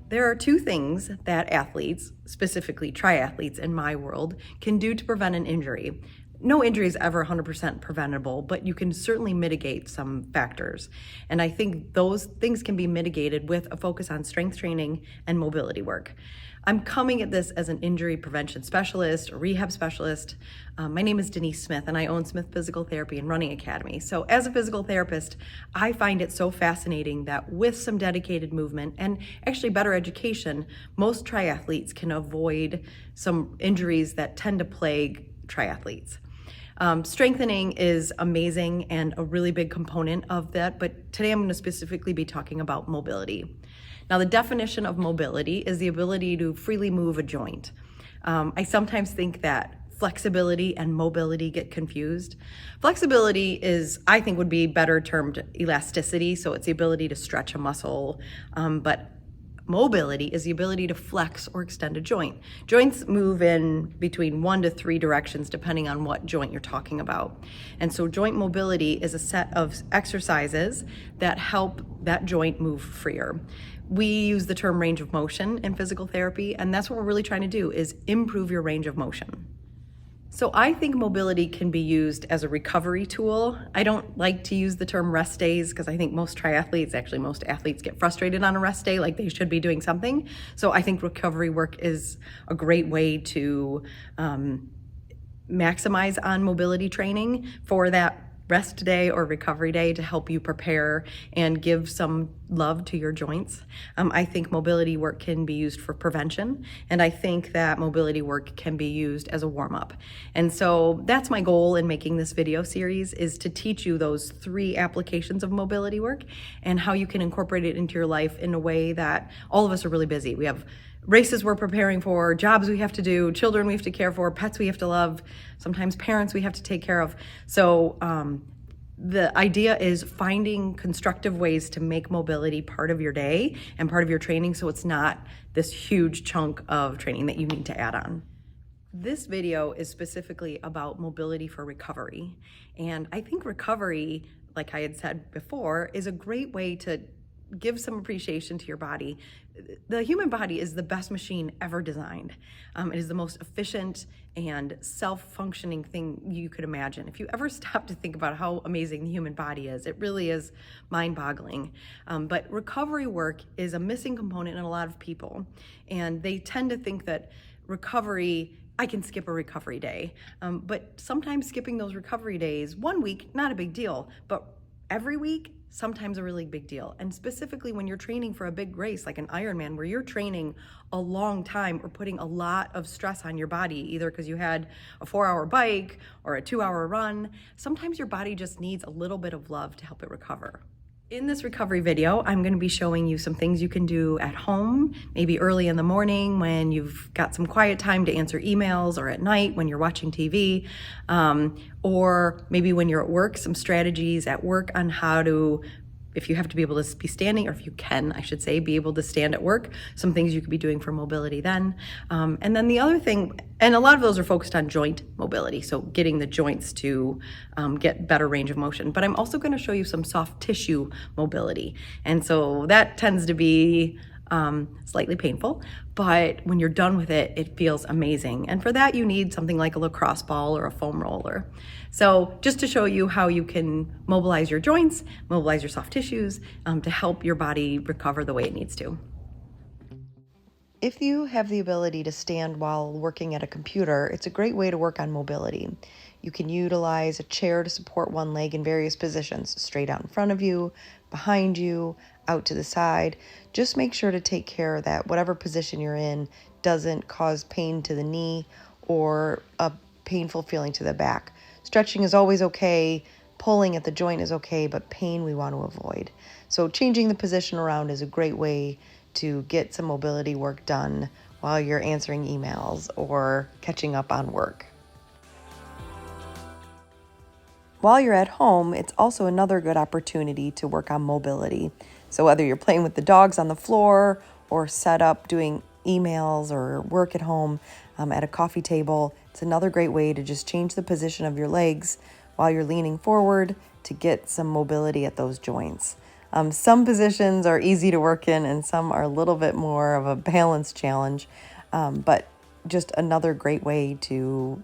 There are two things that athletes, specifically triathletes in my world, can do to prevent an injury. No injury is ever 100% preventable, but you can certainly mitigate some factors. And I think those things can be mitigated with a focus on strength training and mobility work. I'm coming at this as an injury prevention specialist, a rehab specialist. My name is Denise Smith, and I own Smith Physical Therapy and Running Academy. So as a physical therapist, I find it so fascinating that with some dedicated movement and actually better education, most triathletes can avoid some injuries that tend to plague triathletes. Strengthening is amazing and a really big component of that, but today I'm going to specifically be talking about mobility. Now, the definition of mobility is the ability to freely move a joint. I sometimes think that flexibility and mobility get confused. Flexibility is, I think, would be better termed elasticity, so it's the ability to stretch a muscle, but mobility is the ability to flex or extend a joint. Joints move in between 1 to 3 directions depending on what joint you're talking about. And so joint mobility is a set of exercises that help that joint move freer. We use the term range of motion in physical therapy, and that's what we're really trying to do, is improve your range of motion. So I think mobility can be used as a recovery tool. I don't like to use the term rest days because I think most triathletes, actually most athletes, get frustrated on a rest day, like they should be doing something. So I think recovery work is a great way to maximize on mobility training for that rest day or recovery day to help you prepare and give some love to your joints. I think mobility work can be used for prevention, and I think that mobility work can be used as a warm-up. And so that's my goal in making this video series, is to teach you those 3 applications of mobility work and how you can incorporate it into your life in a way that all of us are really busy. We have races we're preparing for, jobs we have to do, children we have to care for, pets we have to love, sometimes parents we have to take care of. So the idea is finding constructive ways to make mobility part of your day and part of your training, so it's not this huge chunk of training that you need to add on. This video is specifically about mobility for recovery. And I think recovery, like I had said before, is a great way to give some appreciation to your body. The human body is the best machine ever designed. It is the most efficient and self-functioning thing you could imagine. If you ever stop to think about how amazing the human body is, it really is mind-boggling. But recovery work is a missing component in a lot of people, and they tend to think that recovery, I can skip a recovery day. But sometimes skipping those recovery days, 1 week, not a big deal, but every week, sometimes a really big deal. And specifically when you're training for a big race like an Ironman, where you're training a long time or putting a lot of stress on your body, either because you had a 4-hour bike or a 2-hour run, sometimes your body just needs a little bit of love to help it recover. In this recovery video, I'm going to be showing you some things you can do at home, maybe early in the morning when you've got some quiet time to answer emails, or at night when you're watching TV, or maybe when you're at work, some strategies at work on how to, if you have to be able to be standing, or if you can, I should say, be able to stand at work, some things you could be doing for mobility then. And then the other thing, and a lot of those are focused on joint mobility, so getting the joints to get better range of motion. But I'm also going to show you some soft tissue mobility. And so that tends to be slightly painful, but when you're done with it, it feels amazing. And for that, you need something like a lacrosse ball or a foam roller. So just to show you how you can mobilize your joints, mobilize your soft tissues to help your body recover the way it needs to. If you have the ability to stand while working at a computer, it's a great way to work on mobility. You can utilize a chair to support one leg in various positions, straight out in front of you, behind you, out to the side. Just make sure to take care that whatever position you're in doesn't cause pain to the knee or a painful feeling to the back. Stretching is always okay, pulling at the joint is okay, but pain we want to avoid. So changing the position around is a great way to get some mobility work done while you're answering emails or catching up on work. While you're at home, it's also another good opportunity to work on mobility. So whether you're playing with the dogs on the floor or set up doing emails or work at home at a coffee table, it's another great way to just change the position of your legs while you're leaning forward to get some mobility at those joints. Some positions are easy to work in and some are a little bit more of a balance challenge, but just another great way to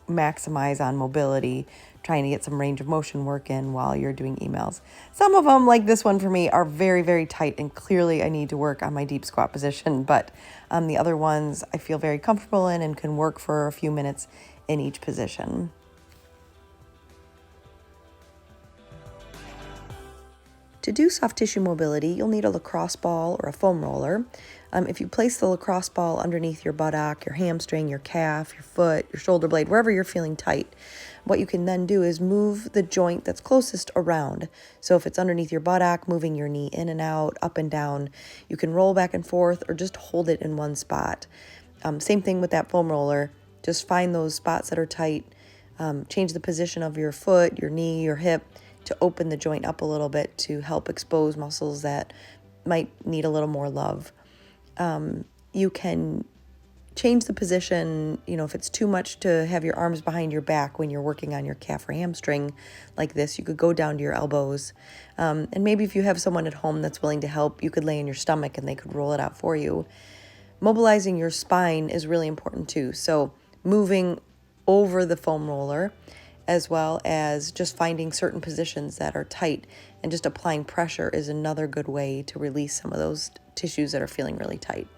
maximize on mobility, trying to get some range of motion work in while you're doing emails. Some of them, like this one for me, are very, very tight, and clearly I need to work on my deep squat position, but the other ones I feel very comfortable in and can work for a few minutes in each position. To do soft tissue mobility, you'll need a lacrosse ball or a foam roller. If you place the lacrosse ball underneath your buttock, your hamstring, your calf, your foot, your shoulder blade, wherever you're feeling tight, what you can then do is move the joint that's closest around. So if it's underneath your buttock, moving your knee in and out, up and down, you can roll back and forth or just hold it in one spot. Same thing with that foam roller. Just find those spots that are tight, change the position of your foot, your knee, your hip, to open the joint up a little bit to help expose muscles that might need a little more love. You can change the position, if it's too much to have your arms behind your back when you're working on your calf or hamstring like this, you could go down to your elbows. And maybe if you have someone at home that's willing to help, you could lay in your stomach and they could roll it out for you. Mobilizing your spine is really important too. So moving over the foam roller, as well as just finding certain positions that are tight and just applying pressure is another good way to release some of those tissues that are feeling really tight.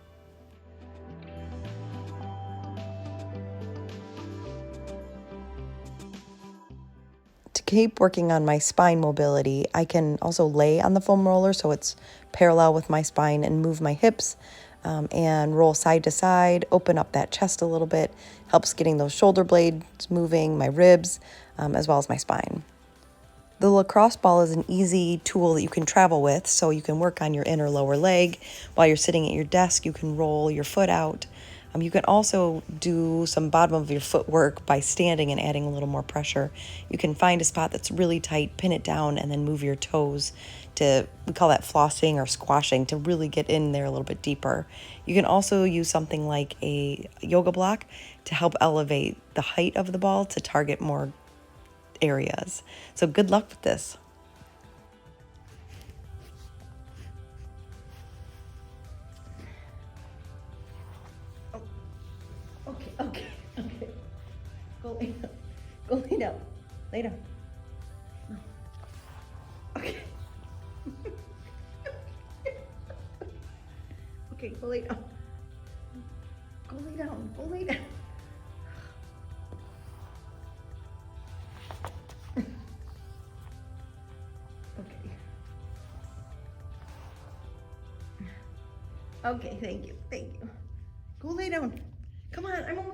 To keep working on my spine mobility, I can also lay on the foam roller so it's parallel with my spine and move my hips and roll side to side, open up that chest a little bit, helps getting those shoulder blades moving, my ribs, as well as my spine. The lacrosse ball is an easy tool that you can travel with, so you can work on your inner lower leg. While you're sitting at your desk, you can roll your foot out. You can also do some bottom of your foot work by standing and adding a little more pressure. You can find a spot that's really tight, pin it down, and then move your toes we call that flossing or squashing, to really get in there a little bit deeper. You can also use something like a yoga block to help elevate the height of the ball to target more areas. So good luck with this. Oh, okay. Go lay down. Go lay down. Lay down. No. Okay. Okay, go lay down. Go lay down. Go lay down. Okay. Okay, thank you. Go lay down. Come on, I'm almost